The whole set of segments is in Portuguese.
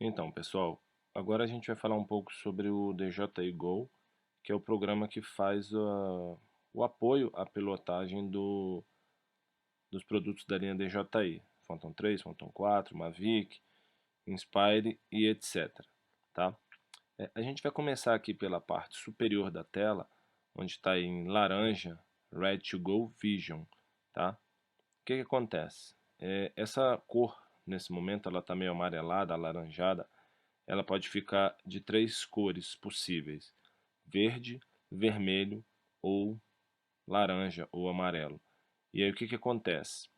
Então, pessoal, agora a gente vai falar um pouco sobre o DJI Go, que é o programa que faz o apoio à pilotagem dos produtos da linha DJI, Phantom 3, Phantom 4, Mavic, Inspire e etc. Tá? A gente vai começar aqui pela parte superior da tela, onde está em laranja, Ready to Go Vision. Tá? O que acontece? Essa cor, nesse momento, ela está meio amarelada, alaranjada. Ela pode ficar de três cores possíveis: verde, vermelho ou laranja ou amarelo. E aí o que acontece?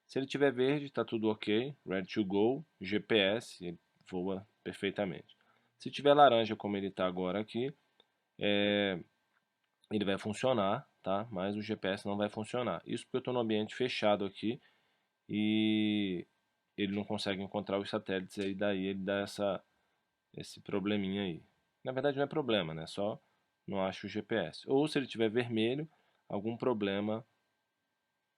Se ele tiver verde, está tudo ok, ready to go, GPS, ele voa perfeitamente. Se tiver laranja, como ele está agora aqui, ele vai funcionar, tá? Mas o GPS não vai funcionar. Isso porque eu estou no ambiente fechado aqui e ele não consegue encontrar os satélites, aí daí ele dá esse probleminha aí. Na verdade não é problema, né? Só não acho o GPS. Ou se ele tiver vermelho, algum problema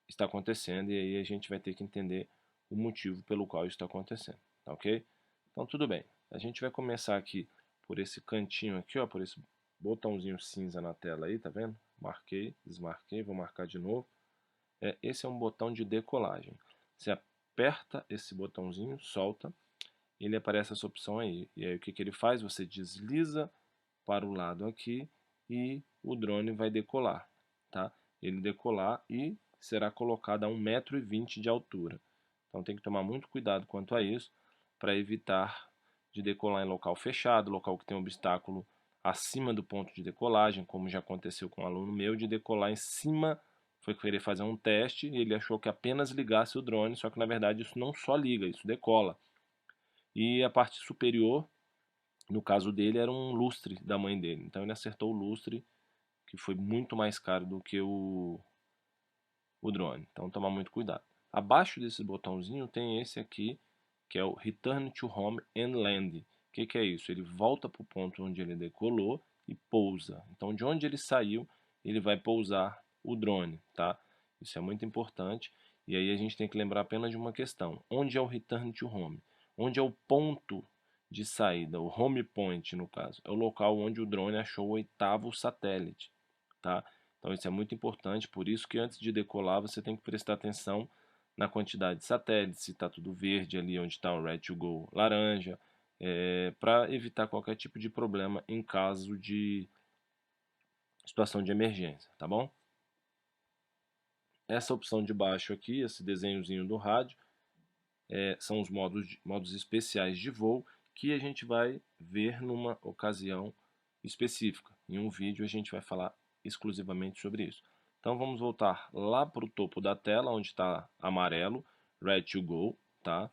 está acontecendo e aí a gente vai ter que entender o motivo pelo qual isso está acontecendo, tá ok? Então tudo bem. A gente vai começar aqui por esse cantinho aqui, ó, por esse botãozinho cinza na tela aí, tá vendo? Marquei, desmarquei, vou marcar de novo. Esse é um botão de decolagem. Você aperta esse botãozinho, solta, ele aparece essa opção aí. E aí o que ele faz? Você desliza para o lado aqui e o drone vai decolar, tá? Ele decolar e será colocado a 1,20 m de altura. Então tem que tomar muito cuidado quanto a isso para evitar de decolar em local fechado, local que tem obstáculo acima do ponto de decolagem, como já aconteceu com um aluno meu, de decolar em cima, foi querer fazer um teste e ele achou que apenas ligasse o drone, só que na verdade isso não só liga, isso decola. E a parte superior, no caso dele, era um lustre da mãe dele. Então ele acertou o lustre, que foi muito mais caro do que o drone. Então tomar muito cuidado. Abaixo desse botãozinho tem esse aqui, que é o Return to Home and Land. O que é isso? Ele volta para o ponto onde ele decolou e pousa. Então de onde ele saiu, ele vai pousar o drone, tá? Isso é muito importante. E aí a gente tem que lembrar apenas de uma questão. Onde é o Return to Home? Onde é o ponto de saída, o home point no caso? É o local onde o drone achou o oitavo satélite, tá? Então isso é muito importante, por isso que antes de decolar você tem que prestar atenção na quantidade de satélites, se está tudo verde ali onde está o Ready to Go laranja, para evitar qualquer tipo de problema em caso de situação de emergência, tá bom? Essa opção de baixo aqui, esse desenhozinho do rádio, são os modos especiais de voo que a gente vai ver numa ocasião específica. Em um vídeo a gente vai falar exclusivamente sobre isso. Então vamos voltar lá para o topo da tela, onde está amarelo, Ready to Go, tá?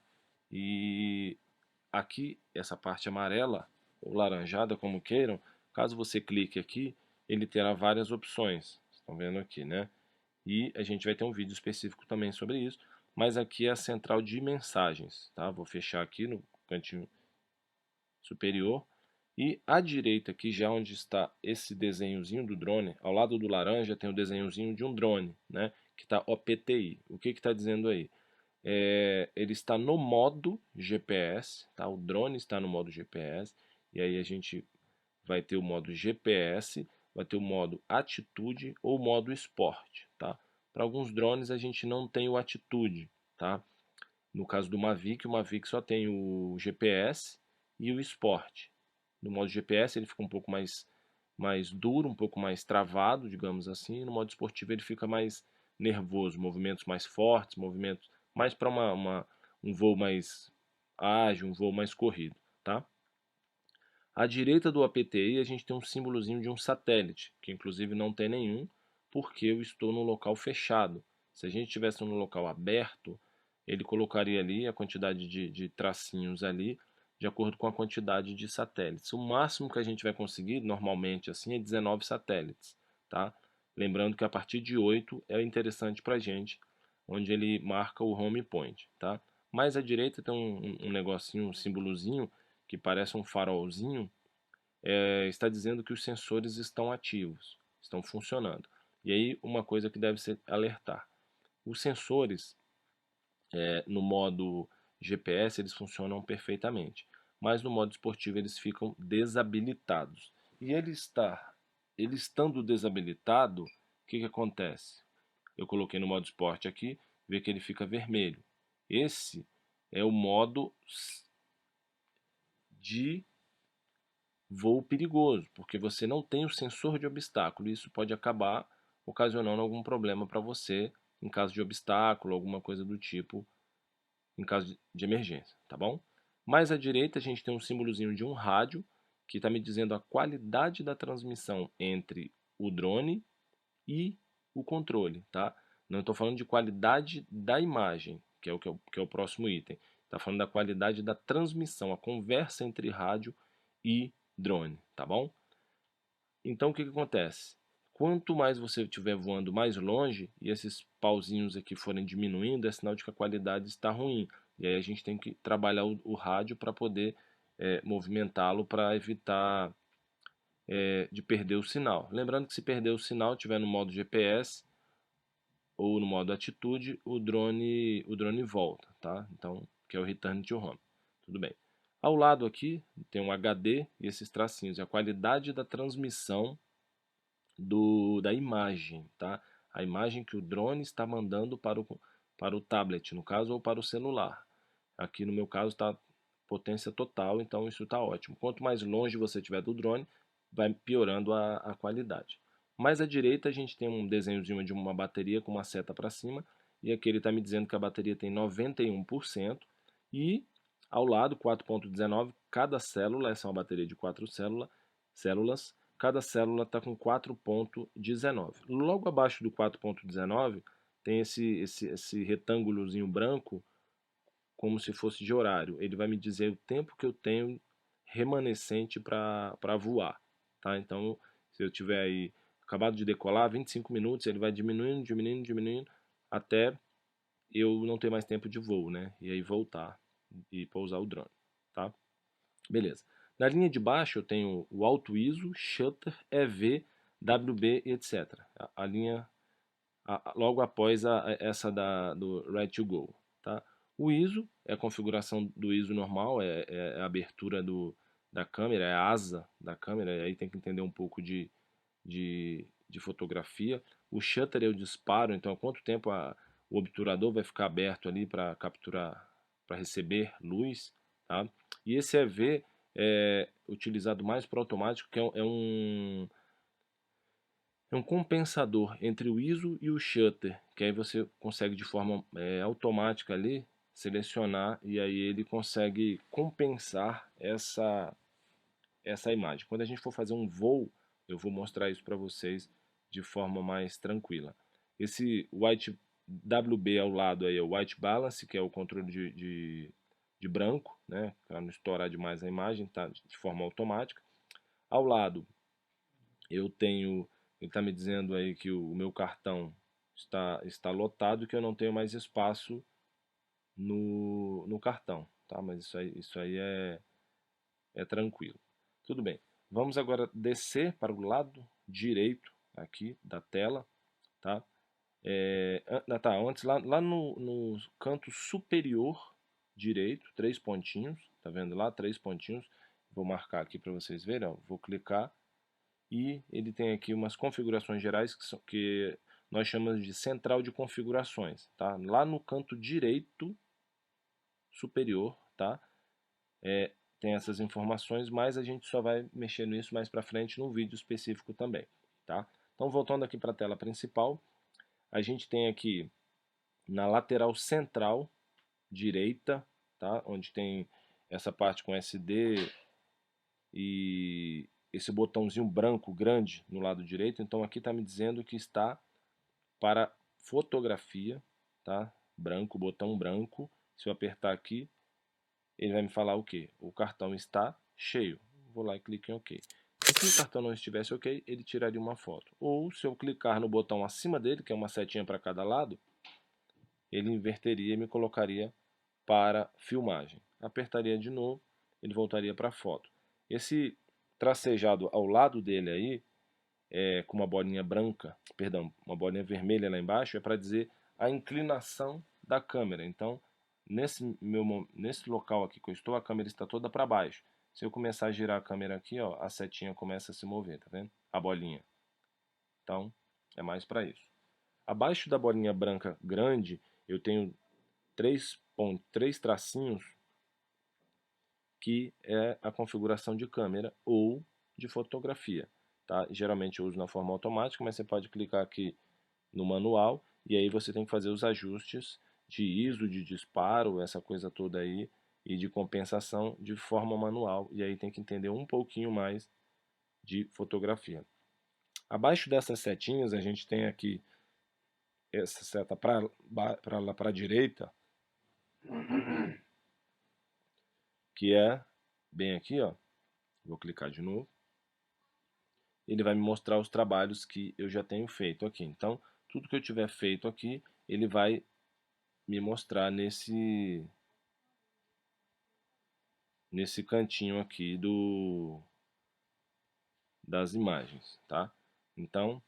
E aqui, essa parte amarela, ou laranjada, como queiram, caso você clique aqui, ele terá várias opções. Estão vendo aqui, né? E a gente vai ter um vídeo específico também sobre isso, mas aqui é a central de mensagens, tá? Vou fechar aqui no cantinho superior e à direita aqui já onde está esse desenhozinho do drone, ao lado do laranja tem o desenhozinho de um drone, né? Que está OPTI. O que está dizendo aí? Ele está no modo GPS, tá? O drone está no modo GPS e aí a gente vai ter o modo GPS, vai ter o modo atitude ou modo esporte, tá? Para alguns drones a gente não tem o atitude, tá? No caso do Mavic, o Mavic só tem o GPS e o esporte. No modo GPS ele fica um pouco mais duro, um pouco mais travado, digamos assim. No modo esportivo ele fica mais nervoso, movimentos mais fortes, movimentos mais para um voo mais ágil, um voo mais corrido, tá? À direita do APTI a gente tem um símbolozinho de um satélite, que inclusive não tem nenhum, porque eu estou no local fechado. Se a gente estivesse no local aberto, ele colocaria ali a quantidade de tracinhos ali, de acordo com a quantidade de satélites. O máximo que a gente vai conseguir, normalmente assim, é 19 satélites, tá? Lembrando que a partir de 8 é interessante para a gente, onde ele marca o home point, tá? Mais à direita tem um negocinho, um símbolozinho, que parece um farolzinho, está dizendo que os sensores estão ativos, estão funcionando. E aí uma coisa que deve ser alertar. Os sensores no modo GPS eles funcionam perfeitamente, mas no modo esportivo eles ficam desabilitados. E ele estando desabilitado, o que acontece? Eu coloquei no modo esporte aqui, vê que ele fica vermelho. Esse é o modo de voo perigoso, porque você não tem o sensor de obstáculo, e isso pode acabar ocasionando algum problema para você em caso de obstáculo, alguma coisa do tipo, em caso de emergência, tá bom? Mais à direita a gente tem um símbolozinho de um rádio, que está me dizendo a qualidade da transmissão entre o drone e o controle, tá? Não estou falando de qualidade da imagem, que é o próximo item. Está falando da qualidade da transmissão, a conversa entre rádio e drone, tá bom? Então o que acontece? Quanto mais você estiver voando mais longe e esses pauzinhos aqui forem diminuindo, é sinal de que a qualidade está ruim. E aí a gente tem que trabalhar o rádio para poder movimentá-lo para evitar de perder o sinal. Lembrando que se perder o sinal, estiver no modo GPS ou no modo atitude, o drone volta, tá? Então, que é o Return to Home. Tudo bem. Ao lado aqui tem um HD e esses tracinhos, é a qualidade da transmissão da imagem, tá? A imagem que o drone está mandando para o tablet, no caso, ou para o celular. Aqui no meu caso está potência total, então isso está ótimo. Quanto mais longe você estiver do drone, vai piorando a qualidade. Mais à direita a gente tem um desenhozinho de uma bateria com uma seta para cima, e aqui ele está me dizendo que a bateria tem 91%, e ao lado 4.19, cada célula, essa é uma bateria de 4 células, cada célula está com 4.19. Logo abaixo do 4.19 tem esse retângulozinho branco, como se fosse de horário. Ele vai me dizer o tempo que eu tenho remanescente para voar. Tá? Então, se eu tiver aí acabado de decolar, 25 minutos, ele vai diminuindo, diminuindo, diminuindo, até eu não ter mais tempo de voo, né? E aí voltar e pousar o drone. Tá? Beleza. Na linha de baixo eu tenho o Alto ISO, Shutter, EV, WB, etc. A linha logo após essa do Ready to Go. Tá? O ISO é a configuração do ISO normal, é a abertura da câmera, é a asa da câmera, e aí tem que entender um pouco de fotografia. O Shutter é o disparo, então há quanto tempo o obturador vai ficar aberto ali para capturar, para receber luz. Tá? E esse EV é utilizado mais para automático, que é um compensador entre o ISO e o shutter, que aí você consegue de forma automática ali selecionar e aí ele consegue compensar essa imagem. Quando a gente for fazer um voo, eu vou mostrar isso para vocês de forma mais tranquila. Esse White WB ao lado aí é o White Balance, que é o controle de branco, né, para não estourar demais a imagem, tá, de forma automática. Ao lado eu tenho, ele está me dizendo aí que o meu cartão está lotado e que eu não tenho mais espaço no cartão, tá? Mas isso aí é tranquilo. Tudo bem. Vamos agora descer para o lado direito aqui da tela, tá? Tá, antes lá no canto superior direito, 3 pontinhos, tá vendo lá? 3 pontinhos. Vou marcar aqui para vocês verem, ó. Vou clicar e ele tem aqui umas configurações gerais que nós chamamos de central de configurações, tá? Lá no canto direito superior, tá? Tem essas informações, mas a gente só vai mexer nisso mais para frente num vídeo específico também, tá? Então voltando aqui para a tela principal, a gente tem aqui na lateral central direita, tá? Onde tem essa parte com SD e esse botãozinho branco grande no lado direito, então aqui está me dizendo que está para fotografia, tá? Branco, botão branco. Se eu apertar aqui, ele vai me falar o que? O cartão está cheio. Vou lá e clico em OK. Se o cartão não estivesse OK, ele tiraria uma foto. Ou se eu clicar no botão acima dele, que é uma setinha para cada lado, ele inverteria e me colocaria para filmagem. Apertaria de novo, ele voltaria para foto. Esse tracejado ao lado dele aí, com uma bolinha branca, perdão, uma bolinha vermelha lá embaixo, é para dizer a inclinação da câmera. Então, nesse local aqui que eu estou, a câmera está toda para baixo. Se eu começar a girar a câmera aqui, ó, a setinha começa a se mover, tá vendo? A bolinha. Então, é mais para isso. Abaixo da bolinha branca grande, eu tenho três tracinhos, que é a configuração de câmera ou de fotografia. Tá? Geralmente eu uso na forma automática, mas você pode clicar aqui no manual e aí você tem que fazer os ajustes de ISO, de disparo, essa coisa toda aí, e de compensação de forma manual. E aí tem que entender um pouquinho mais de fotografia. Abaixo dessas setinhas a gente tem aqui essa seta para lá para a direita, que é bem aqui, ó. Vou clicar de novo. Ele vai me mostrar os trabalhos que eu já tenho feito aqui. Então, tudo que eu tiver feito aqui, ele vai me mostrar nesse cantinho aqui das imagens, tá? Então,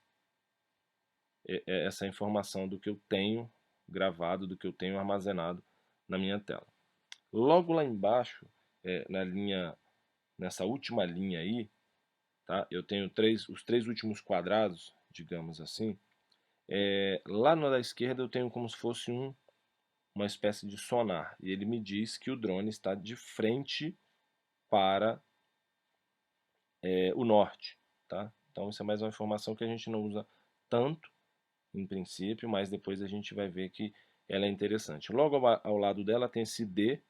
é essa informação do que eu tenho gravado, do que eu tenho armazenado na minha tela. Logo lá embaixo, nessa última linha aí, tá? Eu tenho os três últimos quadrados, digamos assim. Lá no da esquerda eu tenho como se fosse uma espécie de sonar, e ele me diz que o drone está de frente para o norte, tá? Então isso é mais uma informação que a gente não usa tanto em princípio, mas depois a gente vai ver que ela é interessante. Logo ao lado dela tem esse D,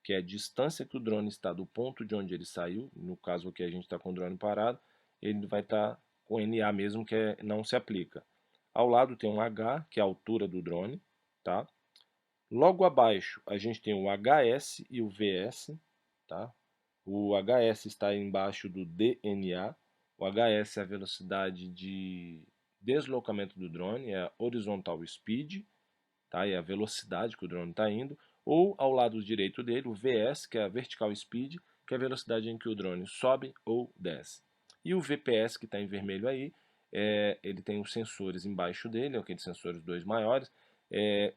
que é a distância que o drone está do ponto de onde ele saiu. No caso aqui a gente está com o drone parado, ele vai estar com NA mesmo, que não se aplica. Ao lado tem um H, que é a altura do drone, tá? Logo abaixo a gente tem o HS e o VS, tá? O HS está embaixo do DNA. O HS é a velocidade de deslocamento do drone, é a horizontal speed, tá? É a velocidade que o drone está indo. Ou ao lado direito dele, o VS, que é a vertical speed, que é a velocidade em que o drone sobe ou desce. E o VPS, que está em vermelho aí, ele tem os sensores embaixo dele, aqueles sensores dois maiores.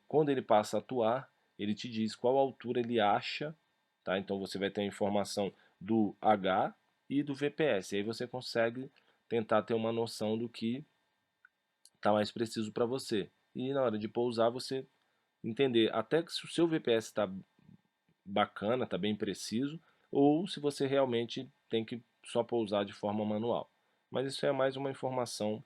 Quando ele passa a atuar, ele te diz qual altura ele acha, tá? Então você vai ter a informação do H e do VPS. E aí você consegue tentar ter uma noção do que está mais preciso para você. E na hora de pousar, você entender até que se o seu VPS está bacana, está bem preciso, ou se você realmente tem que só pousar de forma manual. Mas isso é mais uma informação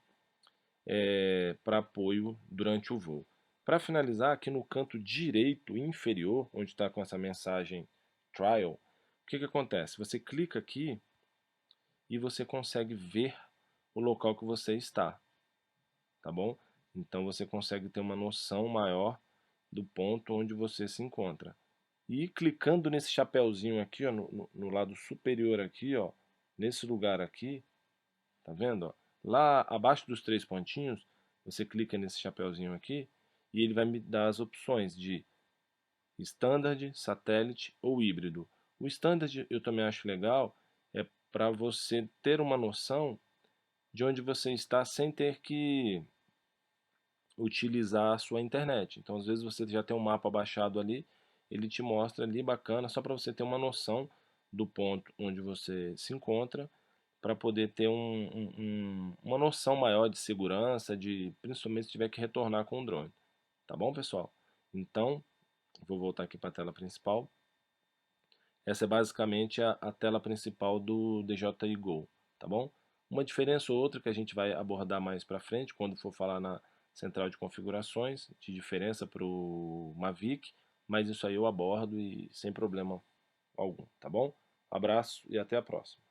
para apoio durante o voo. Para finalizar, aqui no canto direito inferior, onde está com essa mensagem Trial, o que acontece? Você clica aqui e você consegue ver o local que você está, tá bom? Então você consegue ter uma noção maior do ponto onde você se encontra. E clicando nesse chapéuzinho aqui, ó, no lado superior aqui, ó, nesse lugar aqui, tá vendo? Ó? Lá abaixo dos três pontinhos, você clica nesse chapéuzinho aqui e ele vai me dar as opções de Standard, Satélite ou Híbrido. O Standard eu também acho legal, é para você ter uma noção de onde você está sem ter que utilizar a sua internet. Então, às vezes você já tem um mapa baixado ali, ele te mostra ali bacana, só para você ter uma noção do ponto onde você se encontra, para poder ter uma noção maior de segurança, principalmente se tiver que retornar com o drone. Tá bom, pessoal? Então, vou voltar aqui para a tela principal. Essa é basicamente a tela principal do DJI Go, tá bom? Uma diferença ou outra que a gente vai abordar mais para frente, quando for falar na central de configurações, de diferença para o Mavic, mas isso aí eu abordo e sem problema algum, tá bom? Abraço e até a próxima.